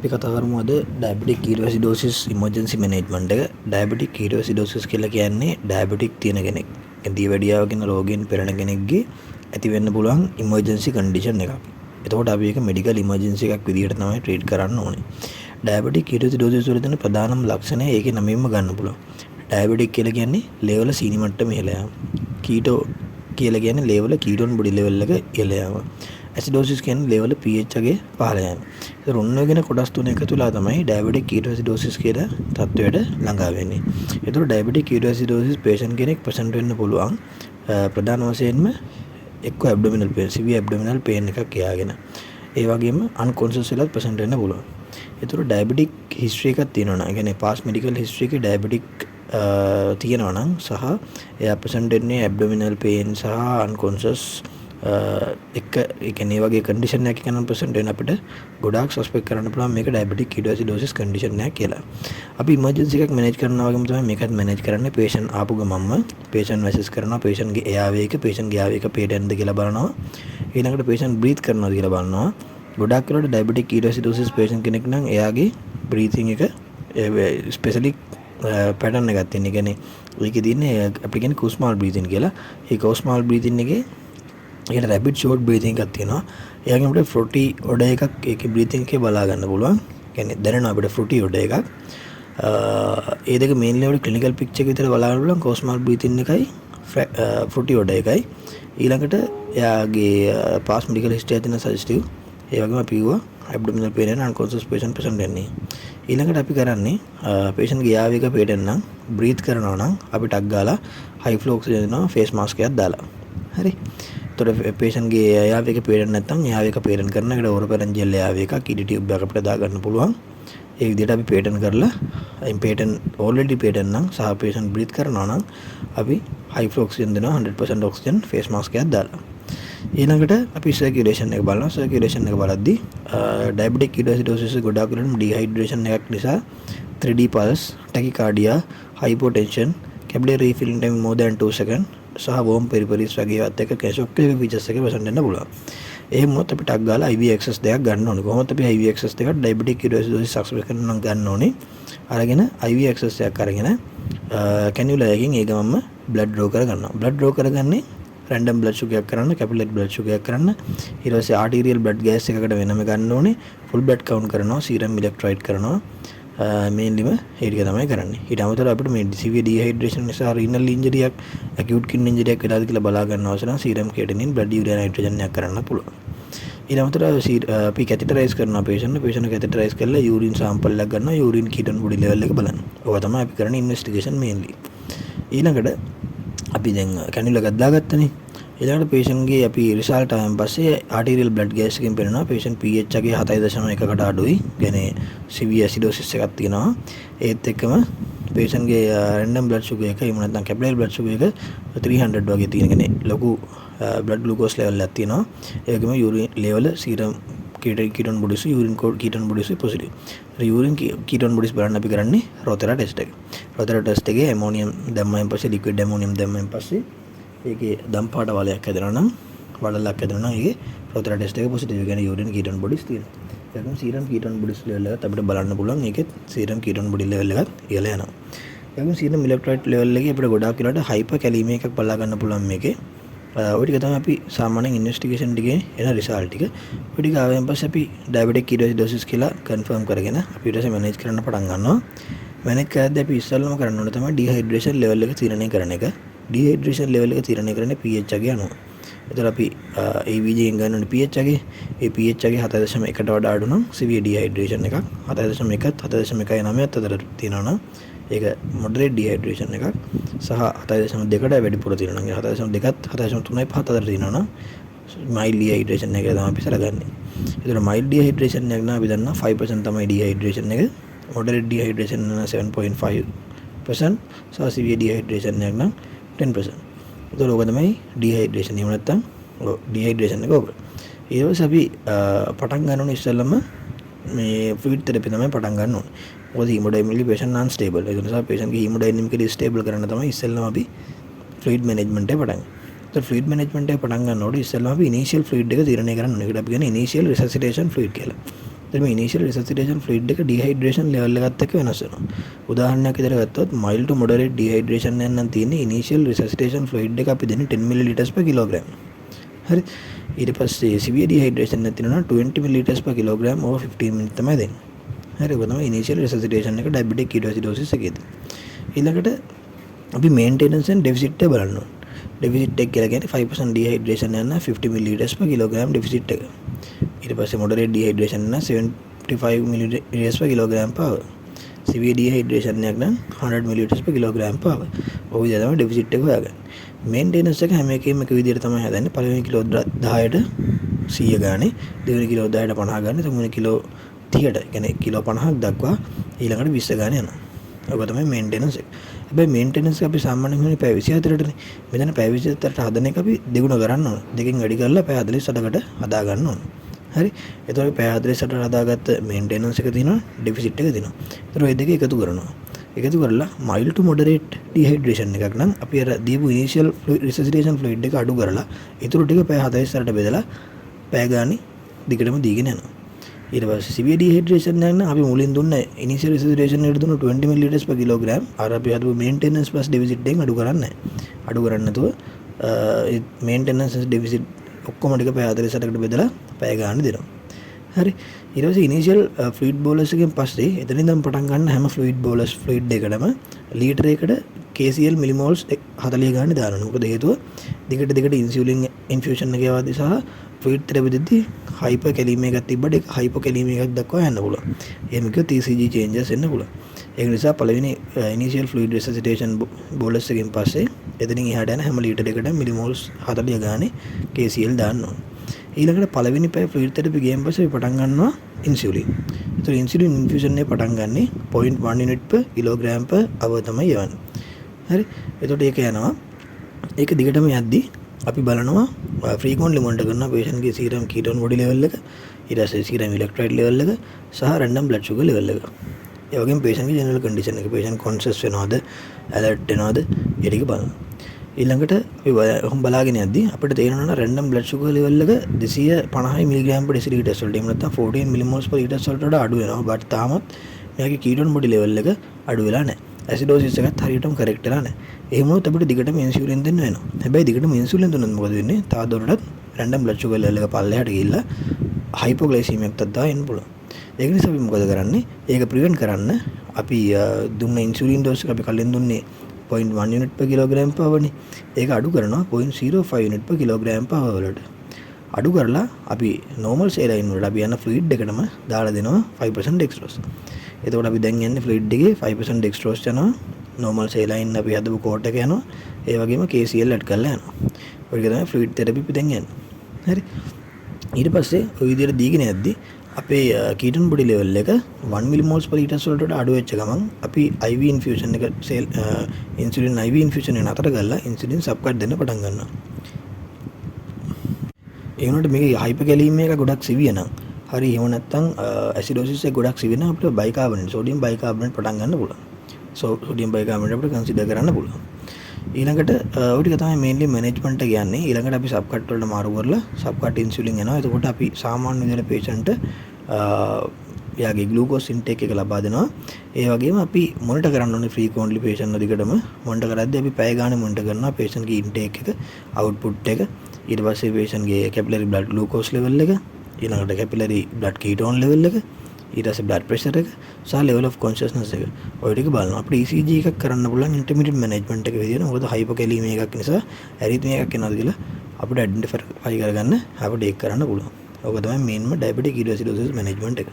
අපි කතා කරමු අද ඩයබටික් කීටෝසිඩෝසිස් ඉමර්ජන්සි මැනේජ්මන්ට් එක. ඩයබටික් කීටෝසිඩෝසිස් කියලා කියන්නේ ඩයබටික් තියෙන කෙනෙක්, දියවැඩියාව කියන රෝගයෙන් පෙළෙන කෙනෙක්ගේ ඇති වෙන්න පුළුවන් ඉමර්ජන්සි කන්ඩිෂන් එකක්. එතකොට අපි ඒක මෙඩිකල් ඉමර්ජන්සි එකක් විදිහට තමයි ට්‍රීට් කරන්න ඕනේ. ඩයබටික් කීටෝසිඩෝසිස් වල තියෙන ප්‍රධානම ලක්ෂණය ඒකේ නමෙන්ම ගන්න පුළුවන්. ඩයබටික් කියලා කියන්නේ ලෙවල සීනි මට්ටම ඉහළ යාම. කීටෝ කියලා කියන්නේ ලෙවල කීටෝන් බොඩි ලෙවල් එක ඉහළ යාම. ඇසිඩෝසිස් කියන්නේ ලෙවල pH එකේ පහළ යාම. ඒක ඔන්නගෙන කොටස් තුන එකතුලා තමයි ඩයබටික් කීටෝසිඩෝසිස් කියලා තත්ත්වයට ළඟා වෙන්නේ. ඒතකොට ඩයබටික් කීටෝසිඩෝසිස් patient කෙනෙක් present වෙන්න පුළුවන් ප්‍රධාන වශයෙන්ම එක්ක ඇබ්ඩොමිනල් පේන්, සිවියර් ඇබ්ඩොමිනල් පේන් එකක් එයාගෙන. ඒ වගේම අන්කොන්ෂස් වෙලත් present වෙන්න පුළුවන්. ඒතකොට ඩයබටික් හිස්ටරි එකක් තියෙනවා නම්, ඒ කියන්නේ past medical history එකේ ඩයබටික් තියෙනවා නම් සහ එයා present වෙන්නේ ඇබ්ඩොමිනල් පේන් සහ අන්කොන්ෂස් එක ඒ කියන්නේ වගේ කන්ඩිෂන් එකක් එකන present වෙන අපිට ගොඩාක් සස්පෙක්ට් කරන්න පුළුවන් මේක ඩයබටික් කීටෝසිඩෝසිස් කන්ඩිෂන් එකක් කියලා. අපි ඉමර්ජන්සි එකක් මැනේජ් කරනවා වගේම තමයි මේකත් මැනේජ් කරන්නේ. patient ආපු ගමන්ම patient මැසේජ් කරනවා, patient ගේ එයාවේ එක patient ගේ ආවේ එක pattern ද කියලා බලනවා. ඊළඟට patient breathe කරනවාද කියලා බලනවා. ගොඩාක් වෙලාවට ඩයබටික් කීටෝසිඩෝසිස් patient කෙනෙක් නම් එයාගේ breathing එක ස්පෙෂලි pattern එකක් තියෙන. ඒ කියන්නේ ඒකේ තියෙන්නේ අපි කියන්නේ කුස්මාල් breathing කියලා. ඒ කුස්මාල් breathing එකේ ඒකට රැපිඩ් ෂෝට් බ්‍රීතිං එකක් තියෙනවා. ඒ වගේම අපිට ෆ්ලොටි ඔඩ එකක් ඒකේ බ්‍රීතිං එකේ බලා ගන්න පුළුවන්. කියන්නේ දැනෙනවා අපිට ෆ්ලොටි ඔඩ එකක්. ඒ දෙක මේන්ලි අපිට ක්ලිනිකල් පික්චර් එක විතර බලා ගන්න පුළුවන්. කොස්මල් බ්‍රීතිං එකයි ෆ්ලොටි ඔඩ එකයි. ඊළඟට එයාගේ පාස් මෙඩිකල් හිස්ටරි තියෙන සජෙස්ටිව්. ඒ වගේම අපි කිව්වා ඇබ්ඩොමිනල් පේන් එක අන්කොන්ෂස් patient වෙන්නේ. ඊළඟට අපි කරන්නේ patient ගේ යාව එක පේටන් නම් බ්‍රීත් කරනවා නම් අපි ටක් ගාලා හයි ෆ්ලෝ ඔක්සිජන් දෙනවා ෆේස් මාස්ක් එකක් දාලා. හරි. එතකොට patient ගේ යාව එක පේටන් නැත්නම් යාව එක පේටන් කරන එකට ඕරපැරන්ජියල් යාව එකක් ඉඩි ටියුබ් එකක් අපිට දා ගන්න පුළුවන්. ඒ විදිහට අපි පේටන් කරලා පේටන් ඕල්රෙඩි පේටන් නම් සහ patient බ්‍රීත් කරනවා නම් අපි හයි ෆ්ලෝ ඔක්සිජන් දෙනවා 100% ඔක්සිජන් ෆේස් මාස්ක් එකක් දාලා. ඊළඟට අපි සර්කියුලේෂන් එක බලනවා. සර්කියුලේෂන් එක බලද්දී ඩයබටික් කීටෝසිඩෝසිස් ගොඩාක් වෙලාවට ඩිහයිඩ්‍රේෂන් එකක් නිසා 3D pulse, tachycardia, hypotension, capillary refilling time more than 2 seconds සහ warm peripheries වගේ වත් එක කැෂොක් එක ෆීචර්ස් එක present වෙන්න පුළුවන්. එහෙම වුණොත් අපි ටක් ගාලා IV access දෙකක් ගන්න ඕනේ. කොහොමද අපි IV access දෙකක් ඩයබටික් කීටෝසිඩෝසිස් සක්සස් කරන නම් ගන්න ඕනේ. අරගෙන IV access එකක් අරගෙන කැනියුලා එකකින් ඒ ගමන්ම blood draw කරගන්නවා. blood draw කරගන්නේ random blood sugar එකක් කරන්න, capillary blood sugar එකක් කරන්න. ඊට පස්සේ arterial blood gas එකකට වෙනම ගන්න ඕනේ. full blood count කරනවා, serum electrolyte කරනවා. මේන්ලිම ඒ ටික තමයි කරන්නේ. ඊට අමතරව අපිට මේ severe dehydration නිසා renal injury එකක්, acute kidney injury එකක් වෙලාද කියලා බලා ගන්න අවශ්‍ය නම් serum creatinine, blood urea nitrogen එකක් කරන්න පුළුවන්. ඊට අමතරව අපි catheterize කරනවා patient catheterize කරලා urine sample එකක් ගන්නවා, urine ketone body level එක බලන්න. ඔක තමයි අපි කරන investigation mainly. ඊළඟට අපි දැන් කැනියුලා එකක් දාගත්තනේ. ඊළඟට patient ගේ අපි result ආවන් පස්සේ arterial blood gas එකෙන් පෙන්නනවා patient pH එකේ 7.1කට අඩුයි. කියන්නේ severe acidosis එකක් තියෙනවා. ඒත් එක්කම patient ගේ random blood sugar එක එහෙම නැත්නම් capillary blood sugar එක 300 වගේ තියෙන කෙනේ ලොකු blood glucose level එකක් තියෙනවා. ඒ වගේම urine level serum ketone bodies urine ketone bodies positive. urine ketone bodies බලන්න අපි කරන්නේ Rothera test එක. Rothera test එකේ ammonium දැම්මයින් පස්සේ liquid ammonium දැම්මයින් පස්සේ ඒකේ දම් පාට වලයක් හැදෙනවා නම් වලලක් හැදෙනවා නම් ඒකේ Rothera test එක positive. ඒ කියන්නේ urine ketone bodies තියෙනවා. ඒ වගේම serum ketone bodies level එකත් අපිට බලන්න පුළුවන්. ඒකෙත් serum ketone body level එකත් ඉහළ යනවා. ඒ වගේම serum electrolyte level එකේ අපිට ගොඩාක් වෙලාවට hyperkalemia එකක් බලා ගන්න පුළුවන් මේකේ. ඔය ටික තමයි අපි සාමාන්‍යයෙන් ඉන්වෙස්ටිගේෂන් ටිකේ එන රිසල්ට් ටික. ඔය ටික ආවෙන් පස්සේ අපි ඩයබටික් කීටෝසිඩෝසිස් කියලා කන්ෆර්ම් කරගෙන අපි ඊට පස්සේ මැනේජ් කරන්න පටන් ගන්නවා. මැනේජ් කරද්දී අපි ඉස්සෙල්ලාම කරන්න ඕනේ තමයි ඩිහයිඩ්‍රේෂන් ලෙවල් එක තීරණය කරන එක. ඩිහයිඩ්‍රේෂන් ලෙවල් එක තීරණය කරන්නේ pH එකේ අනුව. එතකොට අපි AVG එකෙන් ගන්න ඕනේ pH එකේ. ඒ pH එකේ 7.1කට වඩා අඩු නම් severe dehydration එකක්. 7.1ත් 7.19ත් අතර තියෙනවා නම් ඒක moderate dehydration එකක්. සහ 7.2කට වැඩිපුර තියෙනවා නම් 7.2ත් 7.3යි 5 අතර තියෙනවා නම් mild dehydration එක තමයි අපි සලකන්නේ. ඒතර mild dehydration එක නම් අපි දන්නා 5% තමයි dehydration එක. moderate dehydration එක 7.5% සහ severe dehydration එක නම් 10%. ඒතර ඔක තමයි dehydration. එහෙම නැත්නම් dehydration එක ඔක. ඊට පස්සේ අපි පටන් ගන්න ඕනේ ඉස්සෙල්ලම මේ fluid therapy තමයි පටන් ගන්න ඕනේ. මොකද hemodynamically patient non stable. ඒ නිසා patient ගේ hemodynamically stable කරන්න තමයි ඉස්සෙල්ලම අපි fluid management එක පටන් ගන්න. ඒතර fluid management එක පටන් ගන්නකොට ඉස්සෙල්ලම අපි initial fluid එක තීරණය කරන්න ඕනේ. ඒකට අපි කියන්නේ initial resuscitation fluid කියලා. එතන මේ ඉනිෂියල් රිසසිටේෂන් ෆ්ලුයිඩ් එක ඩිහයිඩ්‍රේෂන් ලෙවල් එකත් එක්ක වෙනස් වෙනවා. උදාහරණයක් විදිහට ගත්තොත් mild to moderate dehydration එකක් නම් තියෙන්නේ ඉනිෂියල් රිසසිටේෂන් ෆ්ලුයිඩ් එක අපි දෙන්නේ 10 ml/kg. හරි. ඊට පස්සේ severe dehydration එකක් තියෙනවා 20 ml/kg over 15 minutes තමයි දෙන්නේ. හරි. ඔක තමයි ඉනිෂියල් රිසසිටේෂන් එක diabetic ketoacidosis එකේදී. ඊළඟට අපි මේන්ටෙනන්ස් and deficit එක බලන්න ඕනේ. deficit එක කියලා කියන්නේ 5% dehydration යන 50 ml/kg deficit එක. ඊට පස්සේ moderate dehydration නම් 75 ml/kg power. severe dehydration එකක් නම් 100 ml/kg power. ඔය විදිහට තමයි deficit එක හොයාගන්නේ. මේන්ටෙනන්ස් එක හැම එකෙම එක විදිහට තමයි හදන්නේ. පළවෙනි කිලෝ 10ට 100 ගානේ, දෙවෙනි කිලෝ 10ට 50 ගානේ, තුන්වෙනි කිලෝ 30ට, කියන්නේ කිලෝ 50ක් දක්වා ඊළඟට 20 ගානේ යනවා. ඔක තමයි මේන්ටෙනන්ස් එක. හැබැයි මේන්ටෙනන්ස් අපි සාමාන්‍යයෙන් හොයන්නේ පැය 24ටනේ. මෙතන පැය 24ට හදන එක අපි දෙගුණ කරන්න ඕන. දෙකෙන් වැඩි කරලා පැය 48කට හදා ගන්න ඕන. හරි. එතකොට පැය 48ට හදාගත්ත මේන්ටෙනන්ස් එක තියෙනවා, ඩෙෆිසිට් එක තියෙනවා. එතකොට ওই දෙක එකතු කරනවා. එකතු කරලා mild to moderate dehydration එකක් නම් අපි අර දීපු initial resuscitation fluid එක අඩු කරලා ඊටු ටික පැය 48ට බෙදලා පැය ගානේ දිගටම දීගෙන යනවා. ඊට පස්සේ severe dehydration එක නම් අපි මුලින් දුන්න initial resuscitation එකට දුන්න 20 ml/kg අර අපි හදපු maintenance plus deficit එකෙන් අඩු කරන්නේ නැහැ. අඩු කරන්නේ නැතුව maintenance deficit ඔක්කොම ටික පැය 48කට බෙදලා පැය ගානේ දෙනවා. හරි. ඊට පස්සේ ඉනිෂියල් ෆ්ලුයිඩ් බෝලස් එකෙන් පස්සේ එතන ඉඳන් පටන් ගන්න හැම ෆ්ලුයිඩ් බෝලස් ෆ්ලුයිඩ් එකටම ලීටර එකකට KCl මිලිමෝල්ස් 40 ගානේ දානවා. මොකද හේතුව දිගට ඉන්සියුලින් ඉන්ෆියුෂන් එක යවද්දී සහ ෆ්ලුයිඩ් තෙරපි දෙද්දී හයිපර් කැලීමියා එකක් තිබ්බට ඒක හයිපෝ කැලීමියා එකක් දක්වා යන්න පුළුවන්. එහෙම කිව්වොත් ECG චේන්ජස් එන්න පුළුවන්. ඒක නිසා පළවෙනි ඉනිෂියල් ෆ්ලුයිඩ් රිසසිටේෂන් බෝලස් එකෙන් පස්සේ එතනින් එහාට යන හැම ලීටර එකකට මිලිමෝල්ස් 40 ගානේ KCl දාන්න ඕනේ. ඊළඟට පළවෙනි පැය ෆ්ලුයිඩ් තෙරපි ගියන් පස්සේ පටන් ගන්නවා ඉන්සියුලින්. ඒතර ඉන්සියුලින් ඉන්ෆියුෂන් එක පටන් ගන්නෙ 0.1 unit per kilogram per hour තමයි යවන්නේ. හරි. එතකොට ඒක යනවා. ඒක දිගටම යද්දි අපි බලනවා ෆ්‍රීකවන්ට්ලි මොනිටර් කරනවා patient ගේ serum ketone body level එක, ඊට පස්සේ serum electrolyte level එක සහ random blood sugar level එක. ඒ වගේම patient ගේ general condition එක, patient conscious වෙනවද, alert වෙනවද, ඒ ටික බලනවා. ඊළඟට අපි බලාගෙන යද්දී අපිට තේරෙනවා random blood sugar level එක 250 mg/dL වලට එහෙම නැත්නම් 14 mmol/L වලට වඩා අඩු වෙනවා. බට් තාමත් මෙයාගේ ketone body level එක අඩු වෙලා නැහැ. ඇසිඩෝසිස් එකත් හරියටම කරෙක්ට් වෙලා නැහැ. ඒ වුණොත් අපිට දිගටම ඉන්සියුලින් දෙන්න වෙනවා. හැබැයි දිගටම ඉන්සියුලින් දුන්නොත් මොකද වෙන්නේ? තවදුරටත් random blood sugar level එක පල්ලෙහාට ගිහිල්ලා hypoglycemia එකක් තත්තා එන්න පුළුවන්. ඒක නිසා අපි මොකද කරන්නේ? ඒක ප්‍රිවෙන්ට් කරන්න අපි දුන්න ඉන්සියුලින් ඩෝස් එක අපි කලින් දුන්නේ 0.1 unit per kilogram per hour නේ. ඒක අඩු කරනවා 0.05 unit per kilogram per hour වලට. අඩු කරලා අපි normal saline වලට අපි යන fluid එකටම දාලා දෙනවා 5% dextrose. එතකොට අපි දැන් යන්නේ fluid එකේ 5% dextrose යනවා. normal saline අපි හදපු coat එක යනවා. ඒ වගේම KCl add කරලා යනවා. ඔය එක තමයි fluid therapy අපි දැන් යන්නේ. හරි. ඊට පස්සේ ඔය විදිහට දීගෙන යද්දී අපේ ketone body level එක 1 millimoles per liter වලට අඩු වෙච්ච ගමන් අපි IV infusion එක insulin IV infusion එක නතර කරලා insulin subcut දෙන්න පටන් ගන්නවා. ඒ වුණාට මේකේ hyperkalemia එක ගොඩක් සිවිය නම් හරි එහෙම නැත්නම් acidosis එක ගොඩක් සිවිය නම් අපිට bicarbonate sodium bicarbonate පටන් ගන්න පුළුවන්. sodium bicarbonate අපිට consider කරන්න පුළුවන්. ඊළඟට ඔය ටික තමයි mainly management එක යන්නේ. ඊළඟට අපි subcut වලට මාරු කරලා subcut insulin යනවා. එතකොට අපි සාමාන්‍ය විදිහට patient යාගේ glucose intake එක ලබා දෙනවා. ඒ වගේම අපි monitor කරන්න ඕනේ frequently patient දිගටම monitor කරද්දී අපි පැය ගානේ monitor කරනවා patient ගේ intake එක, output එක, ඊට පස්සේ patient ගේ capillary blood glucose level එක, ඊළඟට capillary blood ketone level එක, ඊට පස්සේ blood pressure එක සහ level of consciousness එක. ඔය ටික බලනවා. අපිට ECG එකක් කරන්න පුළුවන් intermediate management එක විදියට. මොකද hypokalemia එකක් නිසා arrhythmia එකක් එනවාද කියලා අපිට identify කරගන්න අපිට ඒක කරන්න පුළුවන්. ඔක තමයි main diabetic ketoacidosis management එක.